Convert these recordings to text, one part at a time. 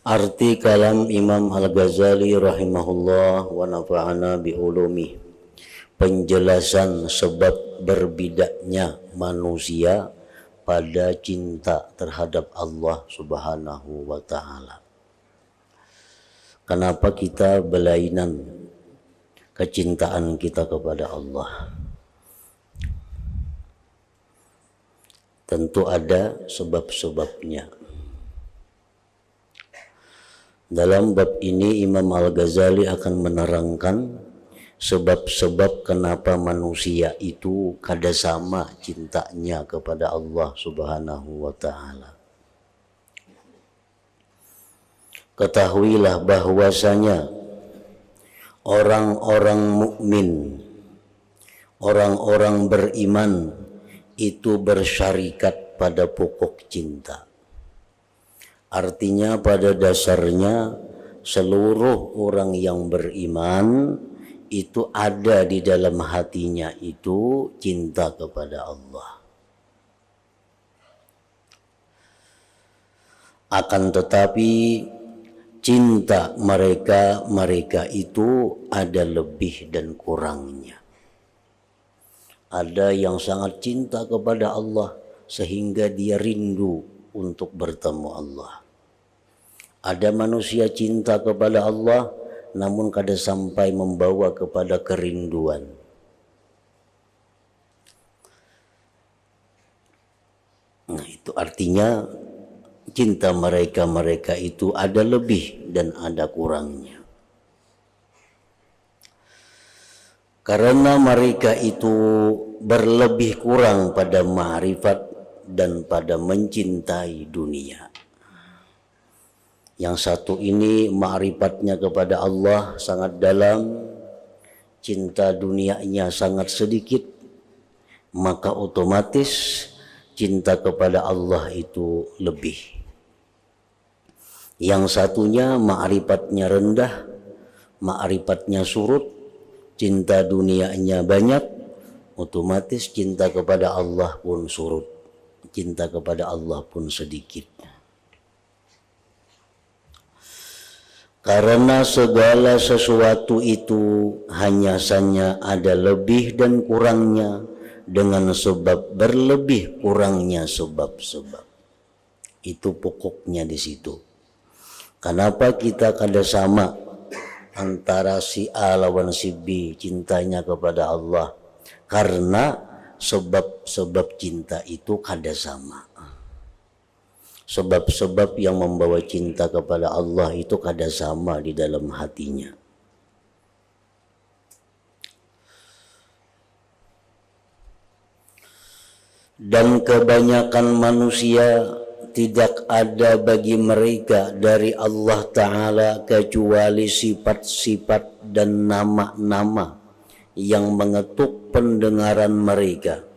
Arti kalam Imam Al-Ghazali rahimahullah wa nafa'ana bi ulumi. Penjelasan sebab berbidaknya manusia pada cinta terhadap Allah Subhanahu wa taala. Kenapa kita berlainan kecintaan kita kepada Allah? Tentu ada sebab-sebabnya. Dalam bab ini Imam Al-Ghazali akan menerangkan sebab-sebab kenapa manusia itu kada sama cintanya kepada Allah Subhanahu wa taala. Ketahuilah bahwasanya orang-orang mukmin, orang-orang beriman itu bersyarikat pada pokok cinta. Artinya pada dasarnya seluruh orang yang beriman itu ada di dalam hatinya itu cinta kepada Allah. Akan tetapi cinta mereka itu ada lebih dan kurangnya. Ada yang sangat cinta kepada Allah sehingga dia rindu untuk bertemu Allah. Ada manusia cinta kepada Allah namun kada sampai membawa kepada kerinduan. Nah, itu artinya cinta mereka itu ada lebih dan ada kurangnya. Karena mereka itu berlebih kurang pada ma'rifat dan pada mencintai dunia. Yang satu ini ma'rifatnya kepada Allah sangat dalam, cinta dunianya sangat sedikit, maka otomatis cinta kepada Allah itu lebih. Yang satunya ma'rifatnya rendah, ma'rifatnya surut, cinta dunianya banyak, otomatis cinta kepada Allah pun surut, cinta kepada Allah pun sedikit. Karena segala sesuatu itu hanya saja ada lebih dan kurangnya dengan sebab berlebih kurangnya sebab-sebab. Itu pokoknya di situ. Kenapa kita kada sama antara si A lawan si B cintanya kepada Allah? Karena sebab-sebab cinta itu kada sama. Sebab-sebab yang membawa cinta kepada Allah itu kada sama di dalam hatinya. Dan kebanyakan manusia tidak ada bagi mereka dari Allah Ta'ala kecuali sifat-sifat dan nama-nama yang mengetuk pendengaran mereka.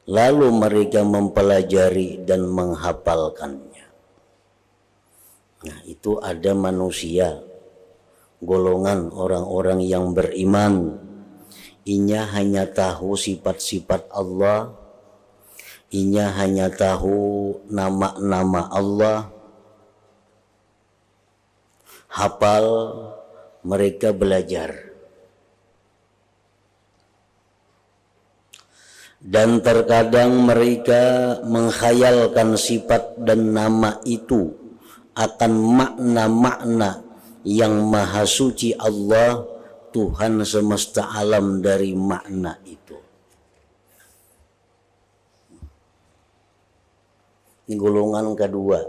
Lalu mereka mempelajari dan menghafalkannya. Nah, itu ada manusia, golongan orang-orang yang beriman. Inya hanya tahu sifat-sifat Allah, inya hanya tahu nama-nama Allah, hafal, mereka belajar. Dan terkadang mereka menghayalkan sifat dan nama itu akan makna-makna yang maha suci Allah, Tuhan semesta alam dari makna itu. Ini golongan kedua.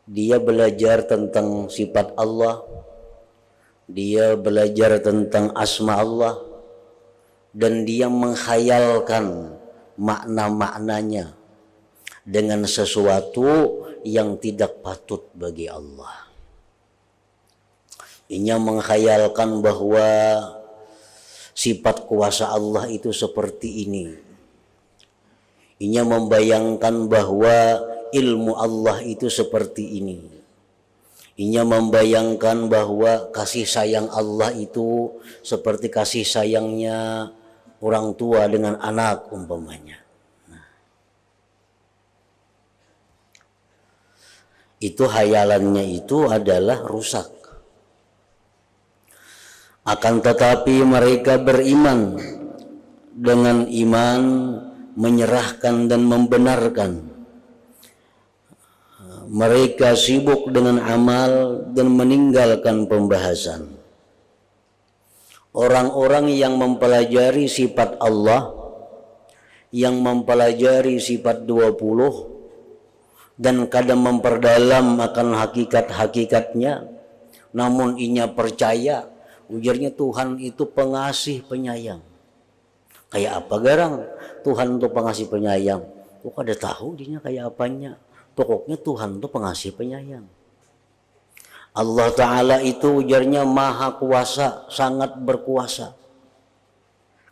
Dia belajar tentang sifat Allah, dia belajar tentang asma Allah, dan dia menghayalkan makna-maknanya dengan sesuatu yang tidak patut bagi Allah. Inya menghayalkan bahwa sifat kuasa Allah itu seperti ini. Inya membayangkan bahwa ilmu Allah itu seperti ini. Inya membayangkan bahwa kasih sayang Allah itu seperti kasih sayangnya orang tua dengan anak umpamanya. itu hayalannya itu adalah rusak. Akan tetapi mereka beriman dengan iman menyerahkan dan membenarkan. Mereka sibuk dengan amal dan meninggalkan pembahasan. Orang-orang yang mempelajari sifat Allah, yang mempelajari sifat 20 dan kadang memperdalam akan hakikat-hakikatnya, namun inya percaya, ujarnya Tuhan itu pengasih penyayang. Kayak apa garang Tuhan itu pengasih penyayang? Kok ada tahu dinya kayak apanya? Pokoknya Tuhan itu pengasih penyayang. Allah Ta'ala itu ujarnya maha kuasa, sangat berkuasa.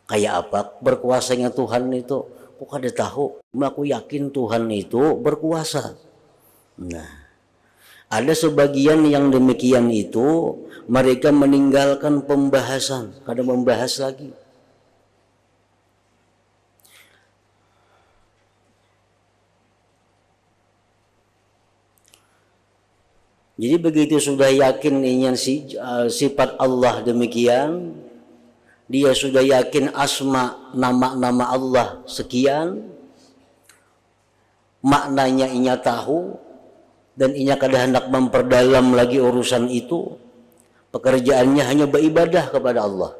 Kayak apa berkuasanya Tuhan itu? Kok ada tahu? Aku yakin Tuhan itu berkuasa. Nah, ada sebagian yang demikian itu mereka meninggalkan pembahasan, kadang membahas lagi. Jadi begitu sudah yakin ingin sifat Allah demikian, dia sudah yakin asma nama-nama Allah sekian, maknanya inya tahu dan inya kada hendak memperdalam lagi urusan itu. Pekerjaannya hanya beribadah kepada Allah.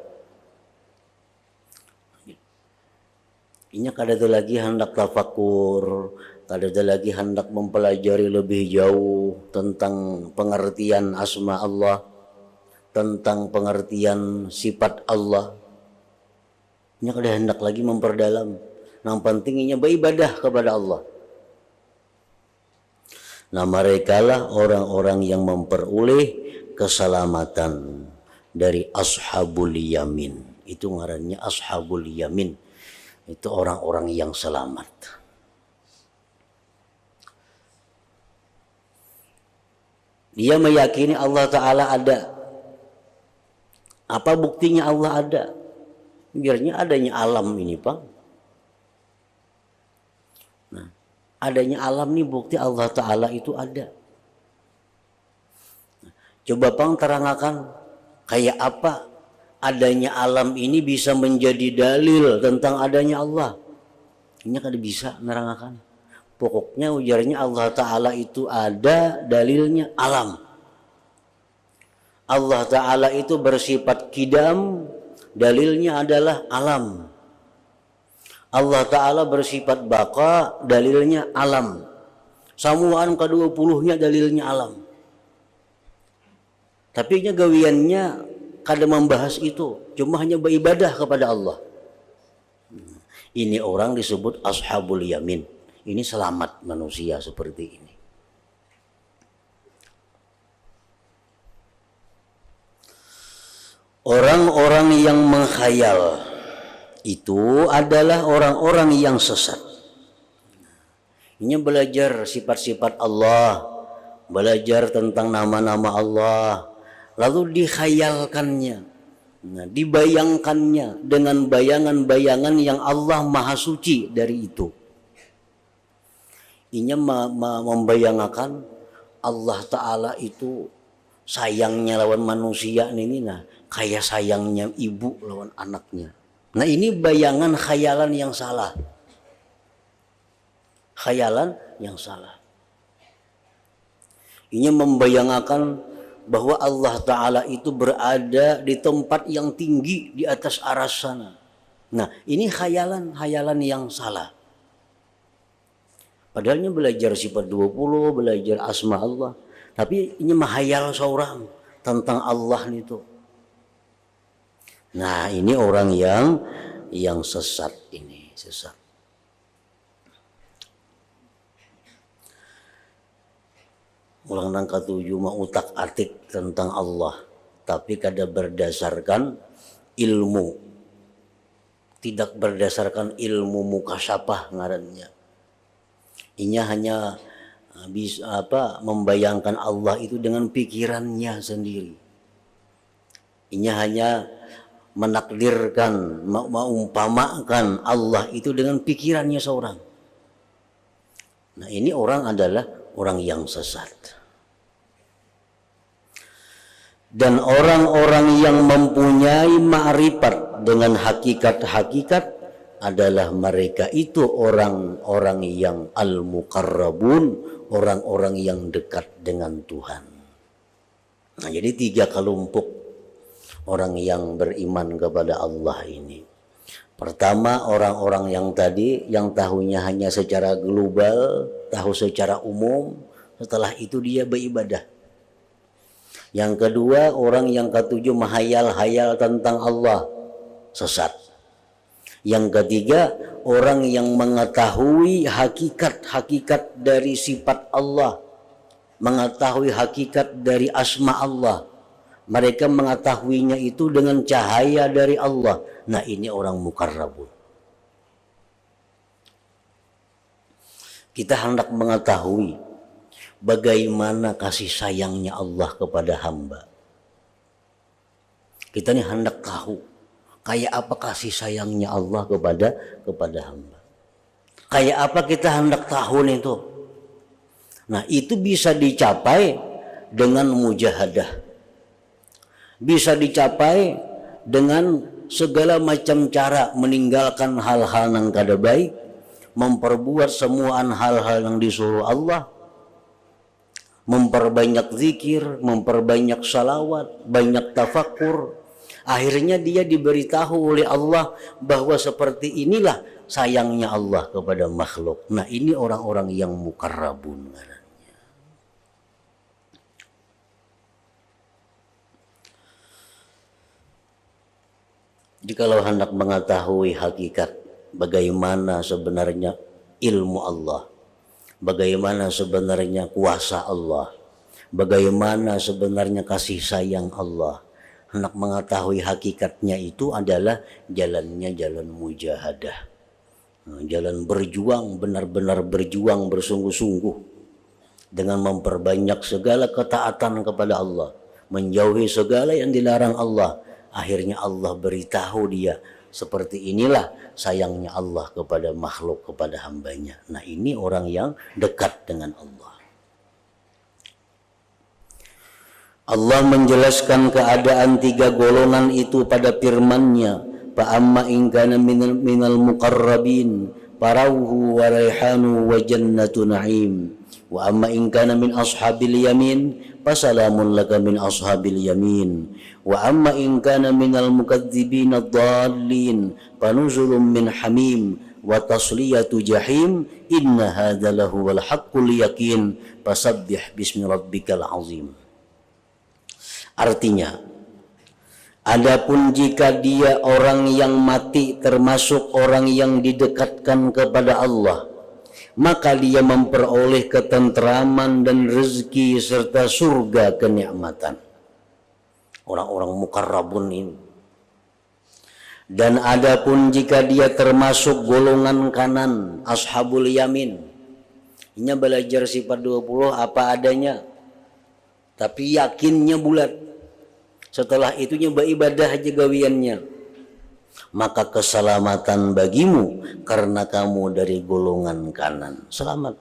Inya kada ada lagi hendak tafakur, kada ada lagi hendak mempelajari lebih jauh tentang pengertian asma Allah, tentang pengertian sifat Allah. Inya kada hendak lagi memperdalam. Yang pentingnya beribadah kepada Allah. Nah, mereka lah orang-orang yang memperoleh keselamatan dari ashabul yamin. Itu ngarannya ashabul yamin. Itu orang-orang yang selamat. Dia meyakini Allah Ta'ala ada. Apa buktinya Allah ada? Biarnya adanya alam ini, Pak. Nah, adanya alam ini bukti Allah Ta'ala itu ada. Coba Pang terangkan kayak apa adanya alam ini bisa menjadi dalil tentang adanya Allah. Ini kada bisa nerangkan. Pokoknya ujarnya Allah Ta'ala itu ada, dalilnya alam. Allah Ta'ala itu bersifat kidam, dalilnya adalah alam. Allah Ta'ala bersifat baqa, dalilnya alam. Samuan ke-20-nya dalilnya alam. Tapi gawiannya kada membahas itu, cuma hanya beribadah kepada Allah. Ini orang disebut ashabul yamin. Ini selamat manusia seperti ini. Orang-orang yang menghayal itu adalah orang-orang yang sesat. Ini belajar sifat-sifat Allah, belajar tentang nama-nama Allah, lalu dikhayalkannya, nah, dibayangkannya dengan bayangan-bayangan yang Allah maha suci dari itu. Inya membayangkan Allah Ta'ala itu sayangnya lawan manusia ini, nah kayak sayangnya ibu lawan anaknya. Nah ini bayangan khayalan yang salah. Khayalan yang salah. Inya membayangkan bahwa Allah Ta'ala itu berada di tempat yang tinggi di atas aras sana. Nah ini khayalan yang salah. Padahalnya belajar sifat 20, belajar asma Allah. Tapi ini mahayal seorang tentang Allah itu. Nah ini orang yang sesat ini, sesat. Ulang nangka 7 mah utak atik tentang Allah. Tapi kada berdasarkan ilmu. Tidak berdasarkan ilmu mukasyafah ngarannya. Inya hanya bisa membayangkan Allah itu dengan pikirannya sendiri. Inya hanya menakdirkan, mengumpamakan Allah itu dengan pikirannya seorang. Nah ini orang adalah orang yang sesat. Dan orang-orang yang mempunyai ma'rifat dengan hakikat-hakikat adalah mereka itu orang-orang yang al-muqarrabun, orang-orang yang dekat dengan Tuhan. Nah, jadi 3 kelompok orang yang beriman kepada Allah ini. Pertama, orang-orang yang tadi yang tahunya hanya secara global, tahu secara umum, setelah itu dia beribadah. Yang kedua, orang yang ketujuh menghayal-hayal tentang Allah, sesat. Yang ketiga, orang yang mengetahui hakikat-hakikat dari sifat Allah, mengetahui hakikat dari asma Allah. Mereka mengetahuinya itu dengan cahaya dari Allah. Nah, ini orang muqarrabun. Kita hendak mengetahui bagaimana kasih sayangnya Allah kepada hamba. Kita ini hendak tahu kayak apa kasih sayangnya Allah kepada hamba. Kayak apa kita hendak tahu itu. Nah, itu bisa dicapai dengan mujahadah. Bisa dicapai dengan segala macam cara, meninggalkan hal-hal yang kada baik, memperbuat semua hal-hal yang disuruh Allah, memperbanyak zikir, memperbanyak salawat, banyak tafakur. Akhirnya dia diberitahu oleh Allah bahwa seperti inilah sayangnya Allah kepada makhluk. Nah, ini orang-orang yang muqarrabun. Jadi kalau hendak mengetahui hakikat bagaimana sebenarnya ilmu Allah, bagaimana sebenarnya kuasa Allah, bagaimana sebenarnya kasih sayang Allah, hendak mengetahui hakikatnya itu adalah jalannya jalan mujahadah. Jalan berjuang, benar-benar berjuang bersungguh-sungguh dengan memperbanyak segala ketaatan kepada Allah, menjauhi segala yang dilarang Allah. Akhirnya Allah beritahu dia, seperti inilah sayangnya Allah kepada makhluk, kepada hambanya. Nah, ini orang yang dekat dengan Allah. Allah menjelaskan keadaan 3 golongan itu pada firman-Nya, fa amma in kana minal muqarrabin farauhu wa raihanu wa jannatu na'im wa amma in kana min ashabil yamin fasalamun laka min ashabil yamin wa amma in kana minal mukadzibin ad-dallin fanuzulun min hamim wa tasliyatu jahim inna hadza lahuwal haqqul yakin fasabbih bismi rabbikal azim. Artinya, adapun jika dia orang yang mati termasuk orang yang didekatkan kepada Allah, maka dia memperoleh ketentraman dan rezeki serta surga kenikmatan. Orang-orang muqarrabun ini. Dan adapun jika dia termasuk golongan kanan, ashabul yamin, ini belajar sifat 20 apa adanya, tapi yakinnya bulat. Setelah itunya beribadah aja gawiannya. Maka keselamatan bagimu karena kamu dari golongan kanan. Selamat.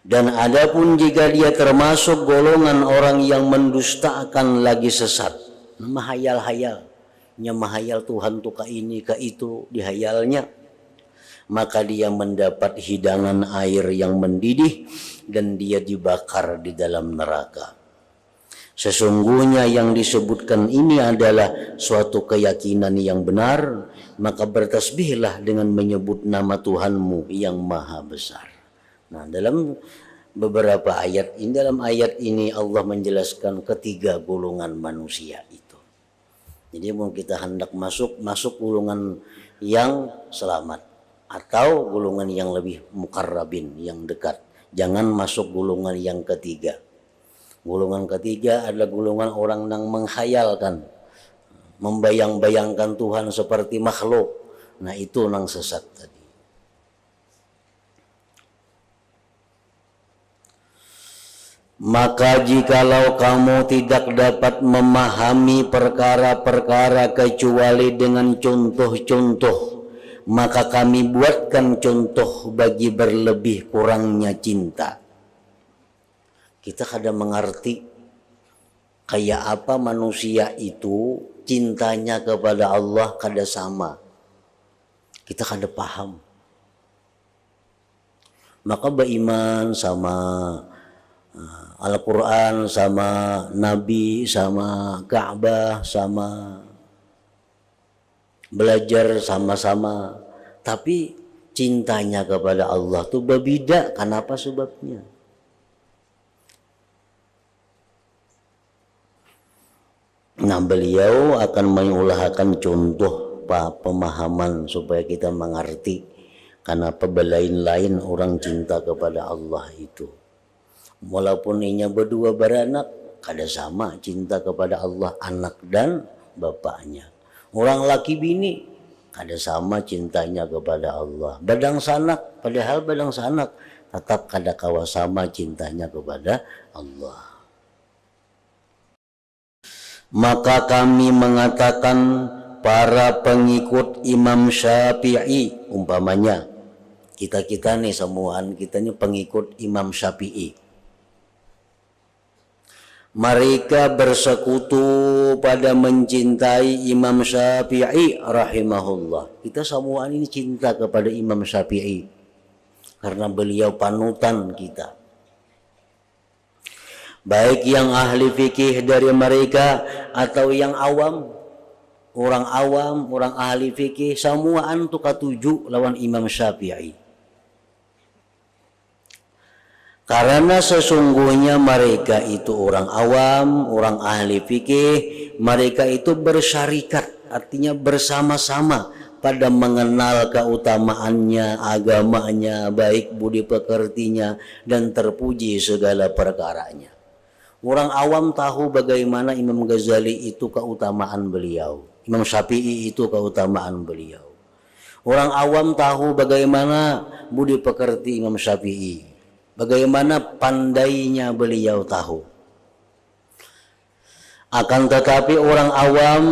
Dan adapun jika dia termasuk golongan orang yang mendustakan lagi sesat, mahayal-hayal, mahayal Tuhan tuh ke ini ke itu dihayalnya, maka dia mendapat hidangan air yang mendidih dan dia dibakar di dalam neraka. Sesungguhnya yang disebutkan ini adalah suatu keyakinan yang benar, maka bertasbihlah dengan menyebut nama Tuhanmu yang maha besar. Nah, dalam beberapa ayat ini, dalam ayat ini Allah menjelaskan 3 golongan manusia itu. Jadi mau kita hendak masuk golongan yang selamat atau golongan yang lebih muqarrabin, yang dekat. Jangan masuk golongan yang ketiga. Golongan ketiga adalah golongan orang yang menghayalkan, membayang-bayangkan Tuhan seperti makhluk. Nah, itu nang sesat tadi. Maka jikalau kamu tidak dapat memahami perkara-perkara kecuali dengan contoh-contoh, maka kami buatkan contoh bagi berlebih kurangnya cinta. Kita kadang mengerti kayak apa manusia itu cintanya kepada Allah kada sama. Kita kada paham. Maka beriman sama Al-Quran, sama Nabi, sama Ka'bah, sama belajar sama-sama. Tapi cintanya kepada Allah tuh berbeda. Kenapa sebabnya? Nah, beliau akan mengulahkan contoh pemahaman supaya kita mengerti kenapa belain-lain orang cinta kepada Allah itu. Walaupun inya berdua beranak, kada sama cinta kepada Allah anak dan bapaknya. Orang laki bini kada sama cintanya kepada Allah. Badang sanak, padahal badang sanak tetap kada kawa sama cintanya kepada Allah. Maka kami mengatakan para pengikut Imam Syafi'i, umpamanya kita nih semuaan kita nih pengikut Imam Syafi'i. Mereka bersekutu pada mencintai Imam Syafi'i rahimahullah. Kita semua ini cinta kepada Imam Syafi'i karena beliau panutan kita. Baik yang ahli fikih dari mereka atau yang awam, orang ahli fikih, semua antu katuju lawan Imam Syafi'i. Karena sesungguhnya mereka itu orang awam, orang ahli fikih, mereka itu bersyarikat, artinya bersama-sama pada mengenal keutamaannya, agamanya, baik budi pekertinya, dan terpuji segala perkaranya. Orang awam tahu bagaimana Imam Ghazali itu keutamaan beliau, Imam Syafi'i itu keutamaan beliau. Orang awam tahu bagaimana budi pekerti Imam Syafi'i, bagaimana pandainya beliau tahu. Akan tetapi orang awam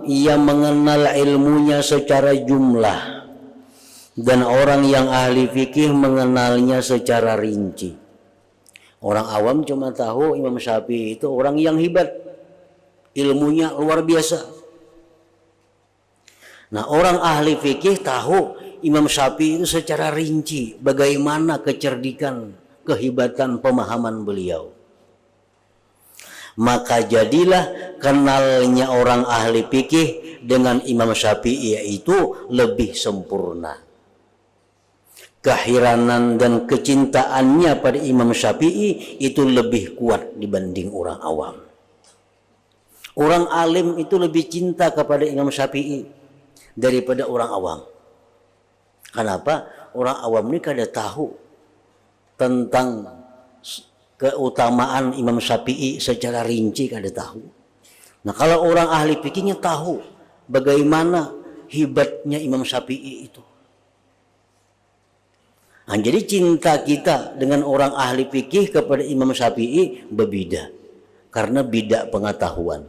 ia mengenal ilmunya secara jumlah, dan orang yang ahli fikih mengenalnya secara rinci. Orang awam cuma tahu Imam Syafi'i itu orang yang hebat, ilmunya luar biasa. Nah, orang ahli fikih tahu Imam Syafi'i itu secara rinci bagaimana kecerdikan, kehebatan pemahaman beliau. Maka jadilah kenalnya orang ahli fikih dengan Imam Syafi'i itu lebih sempurna. Keheranan dan kecintaannya pada Imam Syafi'i itu lebih kuat dibanding orang awam. Orang alim itu lebih cinta kepada Imam Syafi'i daripada orang awam. Kenapa? Orang awam ini kada tahu tentang keutamaan Imam Syafi'i secara rinci, kada tahu. Nah, kalau orang ahli fikihnya tahu bagaimana hebatnya Imam Syafi'i itu. Nah, jadi cinta kita dengan orang ahli fikih kepada Imam Syafi'i berbeda karena beda pengetahuan.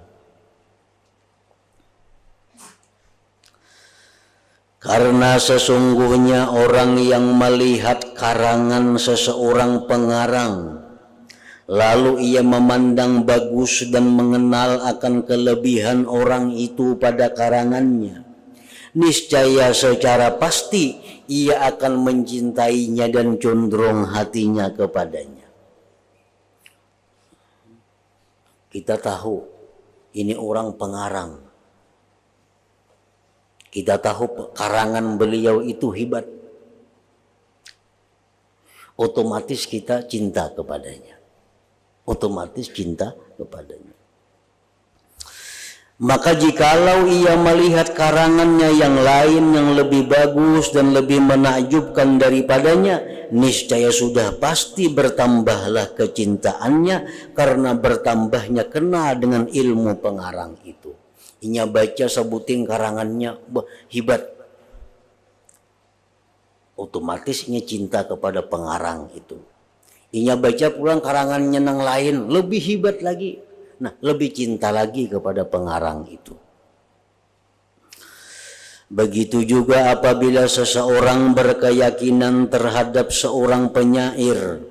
Karena sesungguhnya orang yang melihat karangan seseorang pengarang, lalu ia memandang bagus dan mengenal akan kelebihan orang itu pada karangannya, niscaya secara pasti ia akan mencintainya dan condong hatinya kepadanya. Kita tahu ini orang pengarang, kita tahu karangan beliau itu hebat, otomatis kita cinta kepadanya, otomatis cinta kepadanya. Maka jikalau ia melihat karangannya yang lain yang lebih bagus dan lebih menakjubkan daripadanya, niscaya sudah pasti bertambahlah kecintaannya karena bertambahnya kenal dengan ilmu pengarang itu. Inya baca sebutin karangannya hebat, otomatis inya cinta kepada pengarang itu. Inya baca pulang karangannya yang lain lebih hebat lagi, nah lebih cinta lagi kepada pengarang itu. Begitu juga apabila seseorang berkeyakinan terhadap seorang penyair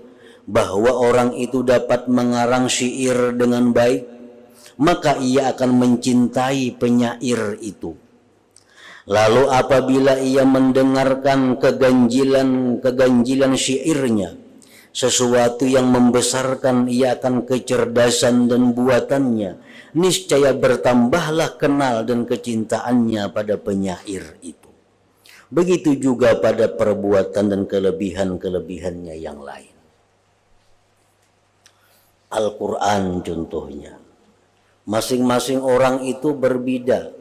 bahwa orang itu dapat mengarang syair dengan baik, maka ia akan mencintai penyair itu. Lalu apabila ia mendengarkan keganjilan syairnya, sesuatu yang membesarkan ia akan kecerdasan dan buatannya, niscaya bertambahlah kenal dan kecintaannya pada penyair itu. Begitu juga pada perbuatan dan kelebihan-kelebihannya yang lain. Al-Quran contohnya, masing-masing orang itu berbeda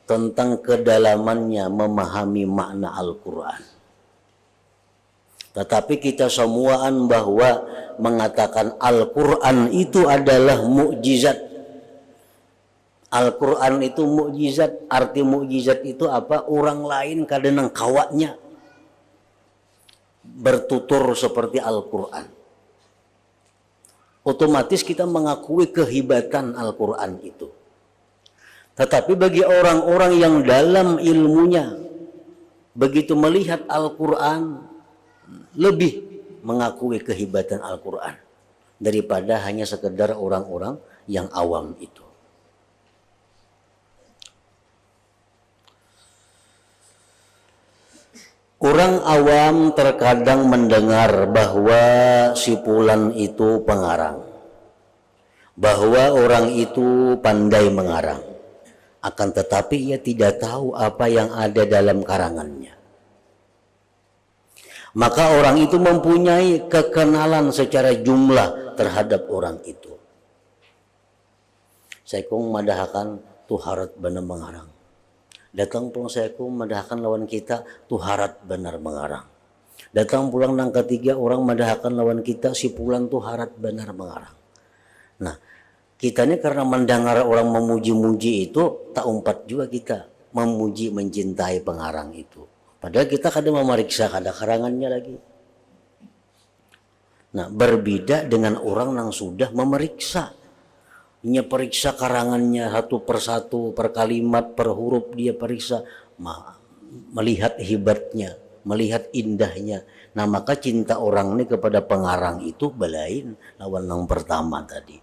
tentang kedalamannya memahami makna Al-Quran. Tetapi kita semuaan bahwa mengatakan Al-Quran itu adalah mukjizat. Al-Quran itu mukjizat. Arti mukjizat itu apa? Orang lain kadang kawaknya bertutur seperti Al-Quran. Otomatis kita mengakui kehebatan Al-Quran itu. Tetapi bagi orang-orang yang dalam ilmunya, begitu melihat Al-Quran, lebih mengakui kehebatan Al-Quran daripada hanya sekedar orang-orang yang awam itu. Orang awam terkadang mendengar bahwa si fulan itu pengarang, bahwa orang itu pandai mengarang. Akan tetapi ia tidak tahu apa yang ada dalam karangannya. Maka orang itu mempunyai kekenalan secara jumlah terhadap orang itu. Saya kong madahakan tuharat benar mengarang. Datang pulang saya kong madahakan lawan kita tuharat benar mengarang. Datang pulang nang ketiga orang madahakan lawan kita si pulang tuharat benar mengarang. Nah, kita ini karena mendengar orang memuji-muji itu, tak umpat juga kita memuji mencintai pengarang itu. Padahal kita kadang memeriksa kada karangannya lagi. Nah, berbeda dengan orang yang sudah memeriksa. Dia periksa karangannya satu persatu, per kalimat, per huruf dia periksa. Melihat hebatnya, melihat indahnya. Nah, maka cinta orang ini kepada pengarang itu belain lawan yang pertama tadi.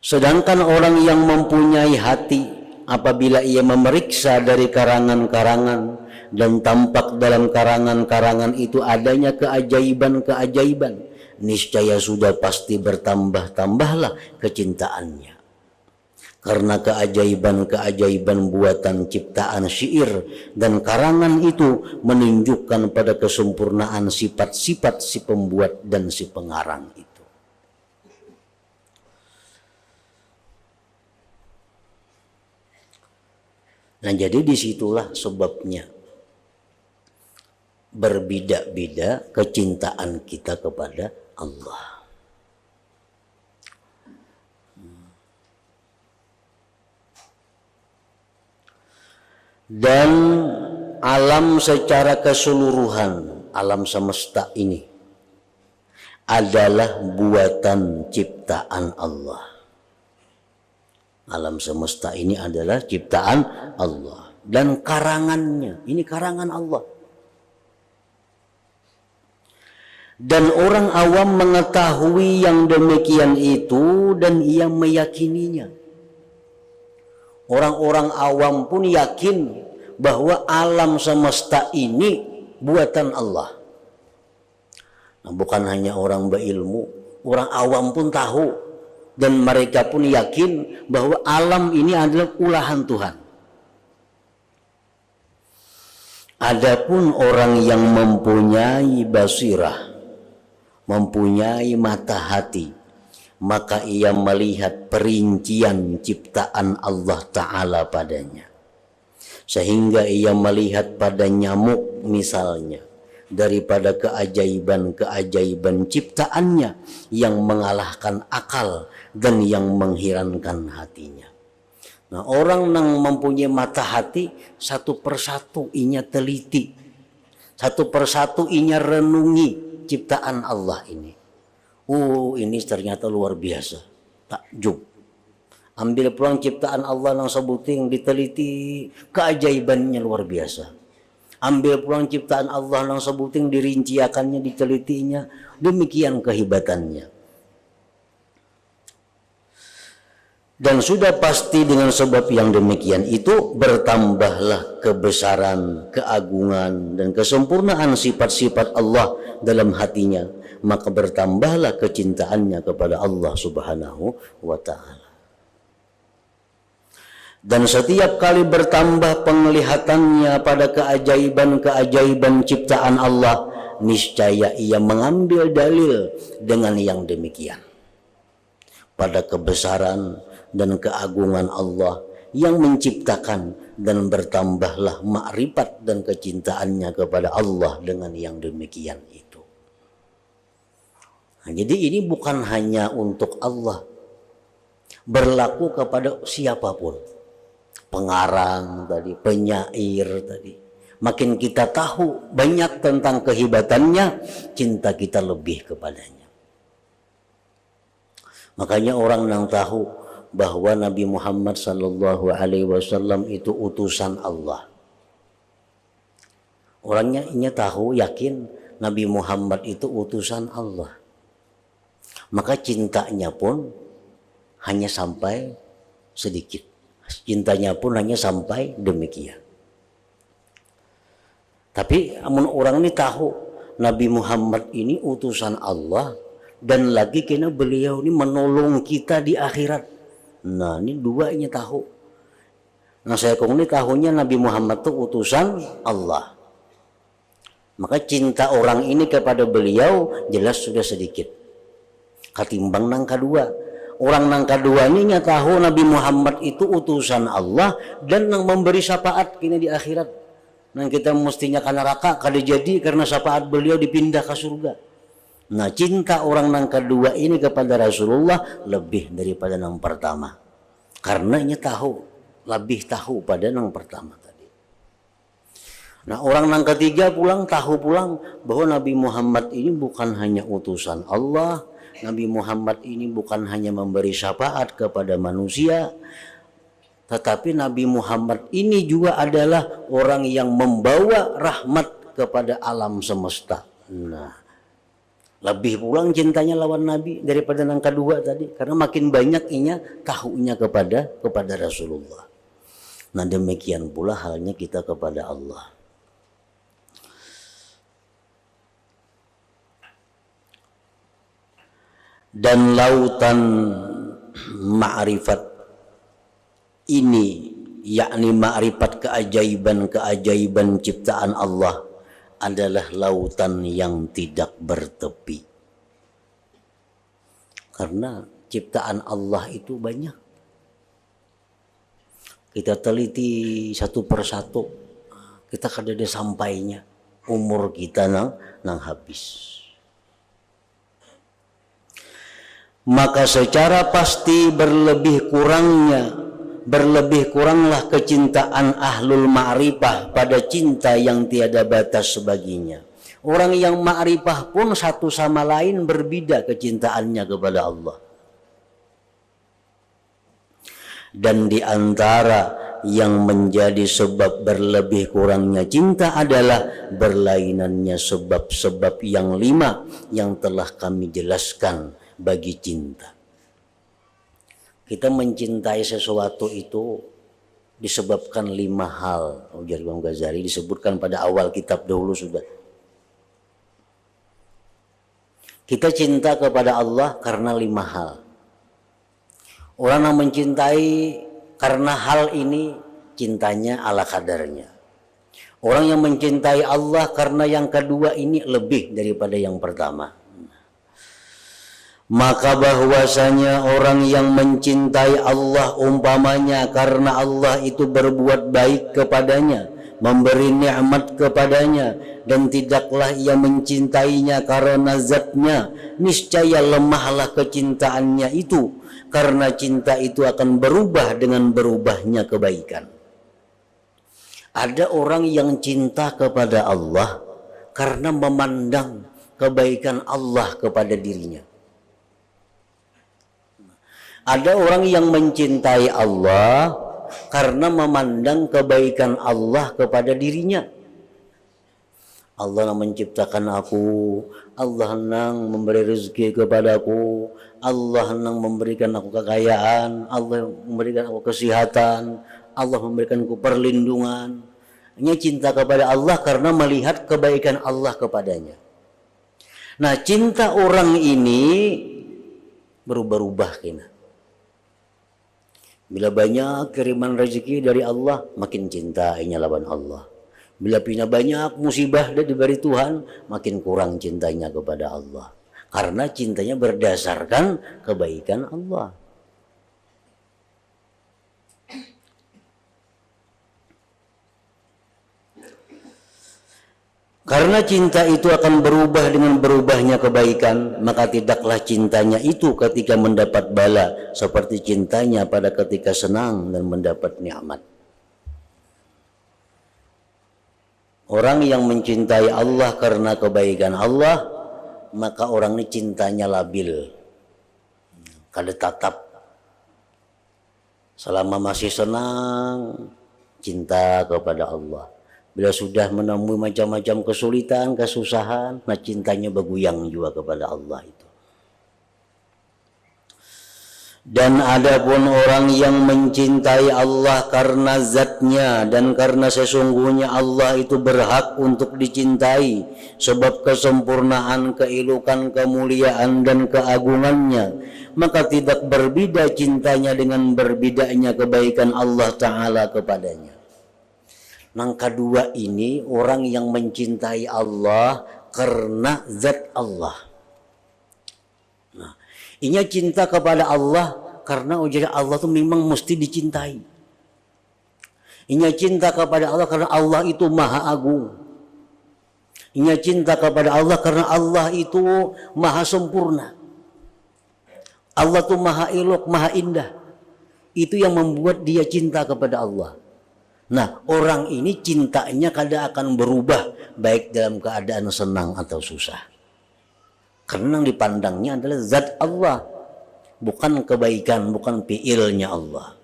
Sedangkan orang yang mempunyai hati, apabila ia memeriksa dari karangan-karangan dan tampak dalam karangan-karangan itu adanya keajaiban-keajaiban, niscaya sudah pasti bertambah-tambahlah kecintaannya. Karena keajaiban-keajaiban buatan ciptaan syair dan karangan itu menunjukkan pada kesempurnaan sifat-sifat si pembuat dan si pengarang itu. Nah, jadi disitulah sebabnya berbeda-beda kecintaan kita kepada Allah. Dan alam secara keseluruhan, alam semesta ini adalah buatan ciptaan Allah. Alam semesta ini adalah ciptaan Allah. Dan karangannya, ini karangan Allah. Dan orang awam mengetahui yang demikian itu dan ia meyakininya. Orang-orang awam pun yakin bahwa alam semesta ini buatan Allah. Nah, bukan hanya orang berilmu, orang awam pun tahu. Dan mereka pun yakin bahwa alam ini adalah ulahan Tuhan. Adapun orang yang mempunyai basirah, mempunyai mata hati, maka ia melihat perincian ciptaan Allah Ta'ala padanya. Sehingga ia melihat pada nyamuk misalnya, daripada keajaiban-keajaiban ciptaannya yang mengalahkan akal dan yang mengherankan hatinya. Nah, orang yang mempunyai mata hati satu persatu inya teliti, satu persatu inya renungi ciptaan Allah ini. Ini ternyata luar biasa, takjub. Ambil pulang ciptaan Allah yang sebuting diteliti, keajaibannya luar biasa. Ambil pulang ciptaan Allah yang sebuting dirinciakannya, ditelitinya, demikian kehebatannya. Dan sudah pasti dengan sebab yang demikian itu bertambahlah kebesaran, keagungan, dan kesempurnaan sifat-sifat Allah dalam hatinya. Maka bertambahlah kecintaannya kepada Allah Subhanahu wa ta'ala. Dan setiap kali bertambah penglihatannya pada keajaiban-keajaiban ciptaan Allah, niscaya ia mengambil dalil dengan yang demikian. Pada kebesaran dan keagungan Allah yang menciptakan, dan bertambahlah makrifat dan kecintaannya kepada Allah dengan yang demikian itu. Nah, jadi ini bukan hanya untuk Allah, berlaku kepada siapapun. Pengarang tadi, penyair tadi. Makin kita tahu banyak tentang kehebatannya, cinta kita lebih kepadanya. Makanya orang yang tahu bahwa Nabi Muhammad sallallahu alaihi wasallam itu utusan Allah. Orangnya ini tahu, yakin Nabi Muhammad itu utusan Allah. Maka cintanya pun hanya sampai sedikit. Cintanya pun hanya sampai demikian. Tapi amun orang ini tahu Nabi Muhammad ini utusan Allah, dan lagi kena beliau ini menolong kita di akhirat. Nah, ini dua ini tahu. Nah, saya ini tahunya Nabi Muhammad itu utusan Allah. Maka cinta orang ini kepada beliau jelas sudah sedikit. Ketimbang nang kedua. Orang nang kedua ini tahu Nabi Muhammad itu utusan Allah dan nang memberi syafaat kini di akhirat. Nang kita mestinya ke neraka kada jadi karena syafaat beliau dipindah ke surga. Nah, cinta orang nang kedua ini kepada Rasulullah lebih daripada nang pertama. Karena ini tahu, lebih tahu pada nang pertama tadi. Nah, orang nang ketiga pulang tahu pulang bahwa Nabi Muhammad ini bukan hanya utusan Allah. Nabi Muhammad ini bukan hanya memberi syafaat kepada manusia, tetapi Nabi Muhammad ini juga adalah orang yang membawa rahmat kepada alam semesta. Nah, lebih pulang cintanya lawan Nabi daripada yang kedua tadi, karena makin banyak inya tahunya kepada Rasulullah. Nah, demikian pula halnya kita kepada Allah. Dan lautan ma'rifat ini, yakni ma'rifat keajaiban-keajaiban ciptaan Allah, adalah lautan yang tidak bertepi. Karena ciptaan Allah itu banyak. Kita teliti satu persatu, kita kada ada sampainya. Umur kita nang habis. Maka secara pasti berlebih kuranglah kecintaan ahlul ma'rifah pada cinta yang tiada batas sebaginya. Orang yang ma'rifah pun satu sama lain berbeda kecintaannya kepada Allah. Dan di antara yang menjadi sebab berlebih kurangnya cinta adalah berlainannya sebab-sebab yang 5 yang telah kami jelaskan bagi cinta. Kita mencintai sesuatu itu disebabkan 5 hal. Ujar Imam Ghazali disebutkan pada awal kitab dahulu sudah. Kita cinta kepada Allah karena 5 hal. Orang yang mencintai karena hal ini cintanya ala kadarnya. Orang yang mencintai Allah karena yang kedua ini lebih daripada yang pertama. Maka bahwasanya orang yang mencintai Allah umpamanya karena Allah itu berbuat baik kepadanya, memberi nikmat kepadanya, dan tidaklah ia mencintainya karena zatnya, niscaya lemahlah kecintaannya itu, karena cinta itu akan berubah dengan berubahnya kebaikan. Ada orang yang cinta kepada Allah karena memandang kebaikan Allah kepada dirinya. Ada orang yang mencintai Allah karena memandang kebaikan Allah kepada dirinya. Allah yang menciptakan aku, Allah yang memberi rezeki kepadaku, Allah yang memberikan aku kekayaan, Allah yang memberikan aku kesehatan, Allah memberikan aku perlindungan. Hanya cinta kepada Allah karena melihat kebaikan Allah kepadanya. Nah, cinta orang ini berubah-ubah kena. Bila banyak kiriman rezeki dari Allah, makin cintainya lawan Allah. Bila punya banyak musibah dari Tuhan, makin kurang cintanya kepada Allah. Karena cintanya berdasarkan kebaikan Allah. Karena cinta itu akan berubah dengan berubahnya kebaikan, maka tidaklah cintanya itu ketika mendapat bala seperti cintanya pada ketika senang dan mendapat nikmat. Orang yang mencintai Allah karena kebaikan Allah, maka orang ini cintanya labil. Kada tatap. Selama masih senang, cinta kepada Allah. Bila sudah menemui macam-macam kesulitan, kesusahan, nah cintanya bergoyang juga kepada Allah itu. Dan ada pun orang yang mencintai Allah karena zatnya dan karena sesungguhnya Allah itu berhak untuk dicintai sebab kesempurnaan, keelokan, kemuliaan dan keagungannya, maka tidak berbeda cintanya dengan berbedanya kebaikan Allah Ta'ala kepadanya. Yang kedua ini orang yang mencintai Allah karena zat Allah. Nah, ini cinta kepada Allah karena ujar Allah itu memang mesti dicintai. Ini cinta kepada Allah karena Allah itu maha agung. Ini cinta kepada Allah karena Allah itu maha sempurna. Allah itu maha elok, maha indah. Itu yang membuat dia cinta kepada Allah. Nah, orang ini cintanya kadang akan berubah baik dalam keadaan senang atau susah. Karena yang dipandangnya adalah zat Allah, bukan kebaikan, bukan fi'ilnya Allah.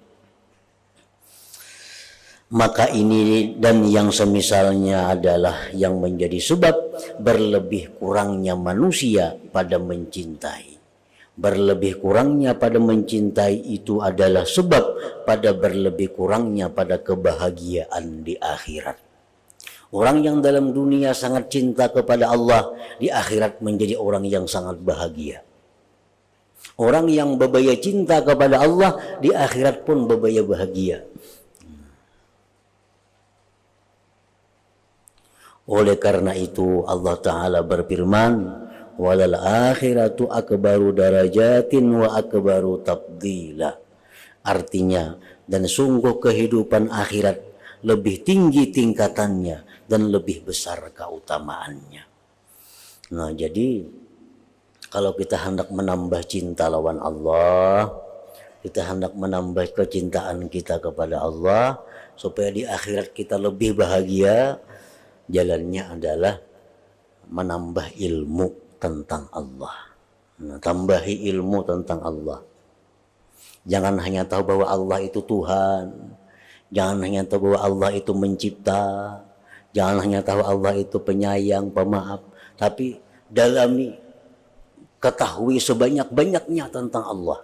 Maka ini dan yang semisalnya adalah yang menjadi sebab berlebih kurangnya manusia pada mencintai. Berlebih kurangnya pada mencintai itu adalah sebab pada berlebih kurangnya pada kebahagiaan di akhirat. Orang yang dalam dunia sangat cinta kepada Allah, di akhirat menjadi orang yang sangat bahagia. Orang yang bebaya cinta kepada Allah, di akhirat pun bebaya bahagia. Oleh karena itu Allah Ta'ala berfirman, walal akhiratu akbaru darajatin wa akbaru tabdila. Artinya, dan sungguh kehidupan akhirat lebih tinggi tingkatannya dan lebih besar keutamaannya. Nah, jadi kalau kita hendak menambah cinta lawan Allah, kita hendak menambah kecintaan kita kepada Allah supaya di akhirat kita lebih bahagia, jalannya adalah menambah ilmu tentang Allah. Nah, tambahi ilmu tentang Allah. Jangan hanya tahu bahwa Allah itu Tuhan. Jangan hanya tahu bahwa Allah itu mencipta. Jangan hanya tahu Allah itu penyayang, pemaaf. Tapi dalami, ketahui sebanyak-banyaknya tentang Allah.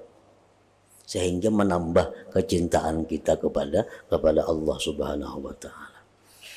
Sehingga menambah kecintaan kita kepada Allah Subhanahu wa Ta'ala.